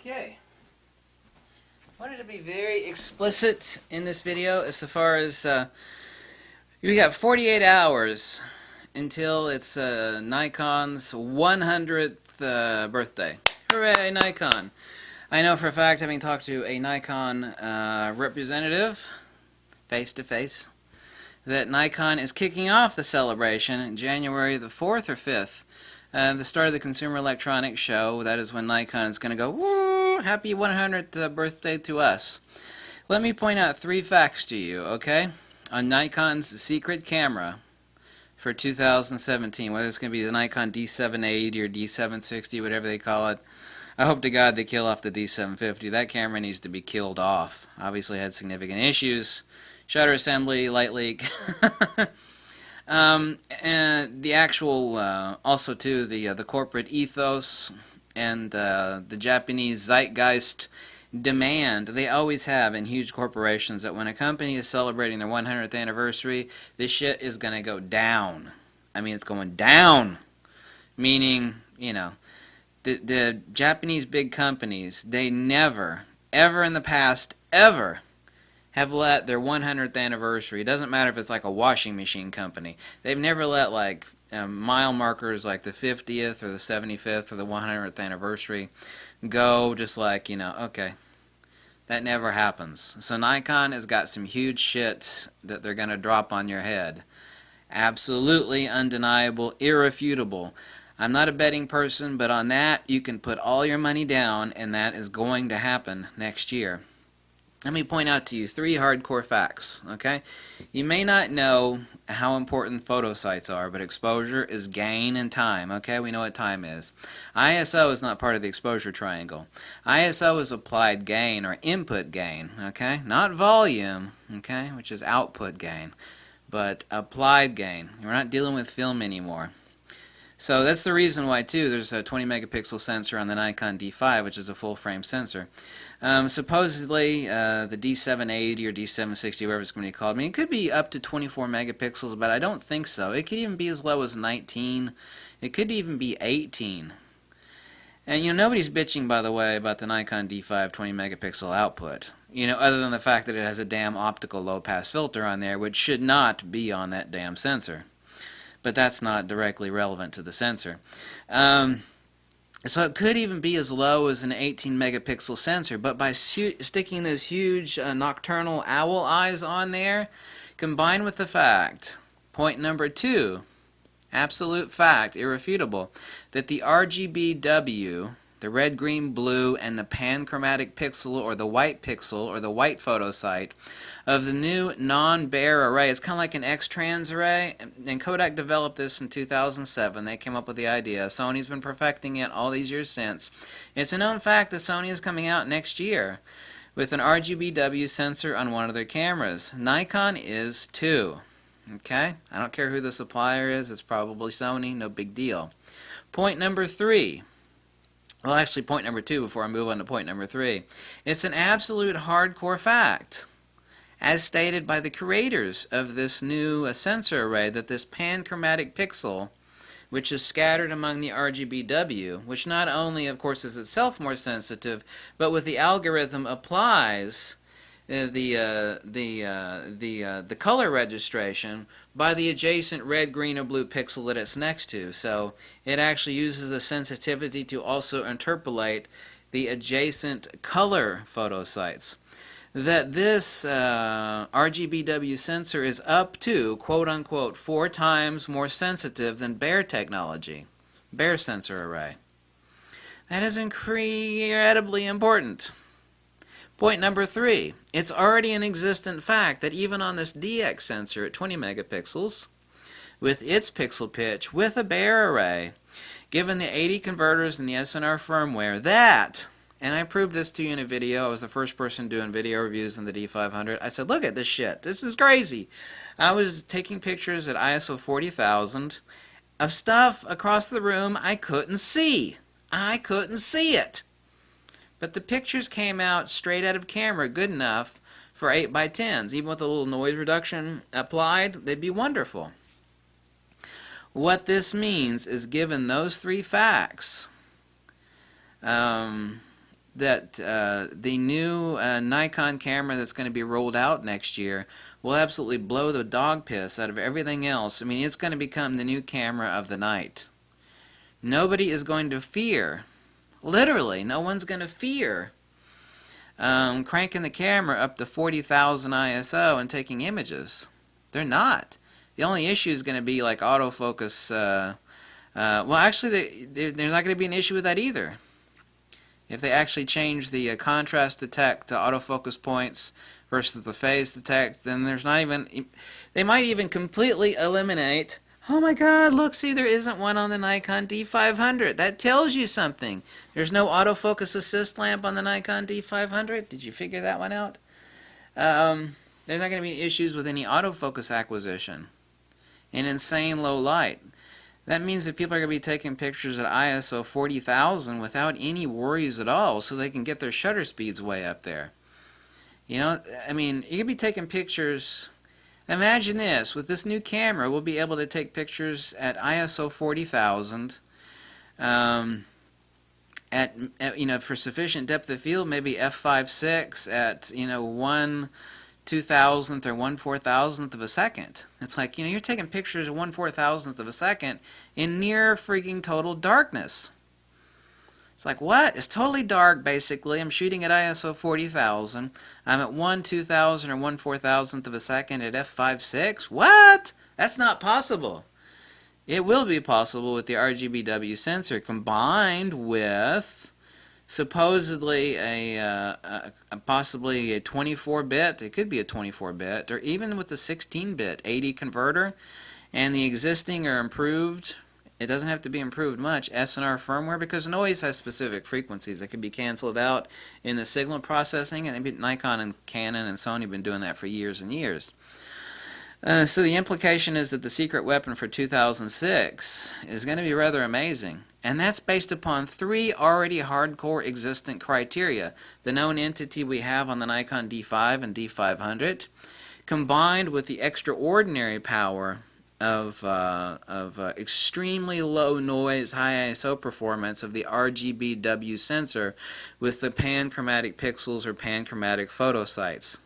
Okay. I wanted to be very explicit in this video as far as we got 48 hours until it's Nikon's 100th birthday. Hooray, Nikon! I know for a fact, having talked to a Nikon representative face to face, that Nikon is kicking off the celebration January the 4th or 5th. The start of the Consumer Electronics Show. That is when Nikon is going to go, woo, happy 100th birthday to us. Let me point out 3 facts to you, okay, on Nikon's secret camera for 2017, whether it's going to be the Nikon D780 or D760, whatever they call it. I hope to God they kill off the D750. That camera needs to be killed off. Obviously had significant issues. Shutter assembly, light leak. And the actual, also too, the corporate ethos and the Japanese zeitgeist demand they always have in huge corporations that when a company is celebrating their 100th anniversary, this shit is going to go down. I mean, it's going down. Meaning, you know, the Japanese big companies, they never, ever in the past, ever have let their 100th anniversary, it doesn't matter if it's like a washing machine company, they've never let like mile markers like the 50th or the 75th or the 100th anniversary go just like, you know, okay, that never happens. So Nikon has got some huge shit that they're going to drop on your head. Absolutely undeniable, irrefutable. I'm not a betting person, but on that you can put all your money down, and that is going to happen next year. Let me point out to you 3 hardcore facts, okay? You may not know how important photo sites are, but exposure is gain and time, okay? We know what time is. ISO is not part of the exposure triangle. ISO is applied gain or input gain, okay? Not volume, okay, which is output gain, but applied gain. We're not dealing with film anymore. So that's the reason why, too, there's a 20 megapixel sensor on the Nikon D5, which is a full frame sensor. Supposedly, the D780 or D760, whatever it's going to be called, I mean, it could be up to 24 megapixels, but I don't think so. It could even be as low as 19. It could even be 18. And, you know, nobody's bitching, by the way, about the Nikon D5 20 megapixel output. You know, other than the fact that it has a damn optical low-pass filter on there, which should not be on that damn sensor. But that's not directly relevant to the sensor. So it could even be as low as an 18 megapixel sensor, but by sticking those huge nocturnal owl eyes on there, combined with the fact, point number 2, absolute fact, irrefutable, that the RGBW, the red, green, blue, and the panchromatic pixel or the white pixel or the white photo site of the new non-bare array. It's kind of like an X-trans array, and Kodak developed this in 2007. They came up with the idea. Sony's been perfecting it all these years since. It's a known fact that Sony is coming out next year with an RGBW sensor on one of their cameras. Nikon is too. Okay? I don't care who the supplier is. It's probably Sony. No big deal. Point number 3. Well, actually, point number 2 before I move on to point number 3. It's an absolute hardcore fact, as stated by the creators of this new sensor array, that this panchromatic pixel, which is scattered among the RGBW, which not only, of course, is itself more sensitive, but with the algorithm applies the color registration by the adjacent red, green, or blue pixel that it's next to. So it actually uses the sensitivity to also interpolate the adjacent color photo sites. That this RGBW sensor is up to, quote-unquote, 4 times more sensitive than bare technology, bare sensor array. That is incredibly important. Point number 3, it's already an existent fact that even on this DX sensor at 20 megapixels, with its pixel pitch, with a bare array, given the 80 converters and the SNR firmware, that, and I proved this to you in a video. I was the first person doing video reviews on the D500. I said, look at this shit. This is crazy. I was taking pictures at ISO 40,000 of stuff across the room I couldn't see. I couldn't see it. But the pictures came out straight out of camera good enough for 8x10s. Even with a little noise reduction applied, they'd be wonderful. What this means is, given those 3 facts, that the new Nikon camera that's going to be rolled out next year will absolutely blow the dog piss out of everything else. I mean, it's going to become the new camera of the night. Nobody is going to fear, literally, no one's going to fear cranking the camera up to 40,000 ISO and taking images. They're not. The only issue is going to be like autofocus. Well, actually, there's not going to be an issue with that either. If they actually change the contrast detect to autofocus points versus the phase detect, then there's not even. They might even completely eliminate. Oh my God! Look, see, there isn't one on the Nikon D500. That tells you something. There's no autofocus assist lamp on the Nikon D500. Did you figure that one out? There's not going to be issues with any autofocus acquisition in insane low light. That means that people are going to be taking pictures at ISO 40,000 without any worries at all, so they can get their shutter speeds way up there. You know, I mean, you could be taking pictures. Imagine this: with this new camera, we'll be able to take pictures at ISO 40,000. At you know, for sufficient depth of field, maybe f5.6 at 1/2000th or 1/4000th of a second. It's like, you're taking pictures at 1/4000th of a second in near freaking total darkness. It's like, what? It's totally dark, basically. I'm shooting at ISO 40,000. I'm at 1/2000 or 1/4000th of a second at f5.6. What? That's not possible. It will be possible with the RGBW sensor combined with supposedly possibly a 24-bit, it could be a 24-bit, or even with the 16-bit 80 converter and the existing or improved, it doesn't have to be improved much, SNR firmware, because noise has specific frequencies that can be canceled out in the signal processing, and Nikon and Canon and Sony have been doing that for years and years. So the implication is that the secret weapon for 2006 is going to be rather amazing. And that's based upon 3 already hardcore existent criteria. The known entity we have on the Nikon D5 and D500, combined with the extraordinary power of extremely low noise, high ISO performance of the RGBW sensor with the panchromatic pixels or panchromatic photo sites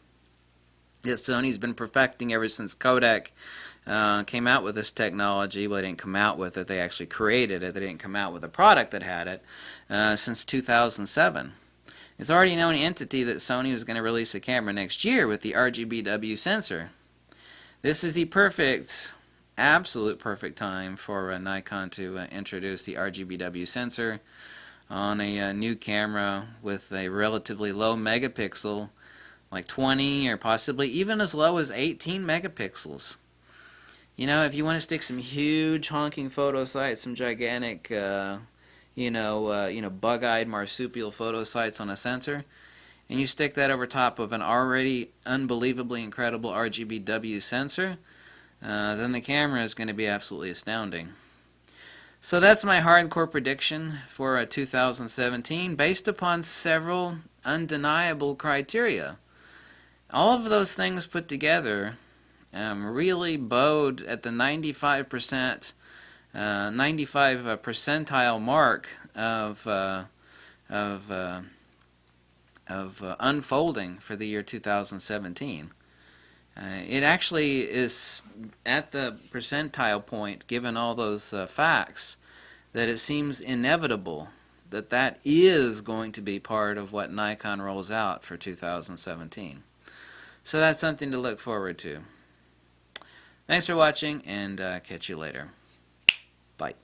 that Sony's been perfecting ever since Kodak came out with this technology. Well, they didn't come out with it, they actually created it. They didn't come out with a product that had it since 2007. It's already a known entity that Sony was going to release a camera next year with the RGBW sensor. This is the perfect, absolute perfect time for Nikon to introduce the RGBW sensor on a new camera with a relatively low megapixel, like 20 or possibly even as low as 18 megapixels. If you want to stick some huge honking photo sites, some gigantic, bug-eyed marsupial photo sites on a sensor, and you stick that over top of an already unbelievably incredible RGBW sensor, then the camera is going to be absolutely astounding. So that's my hardcore prediction for 2017, based upon several undeniable criteria. All of those things put together really bode at the 95 percentile mark of unfolding for the year 2017. It actually is at the percentile point, given all those facts, that it seems inevitable that that is going to be part of what Nikon rolls out for 2017. So that's something to look forward to. Thanks for watching, and catch you later. Bye.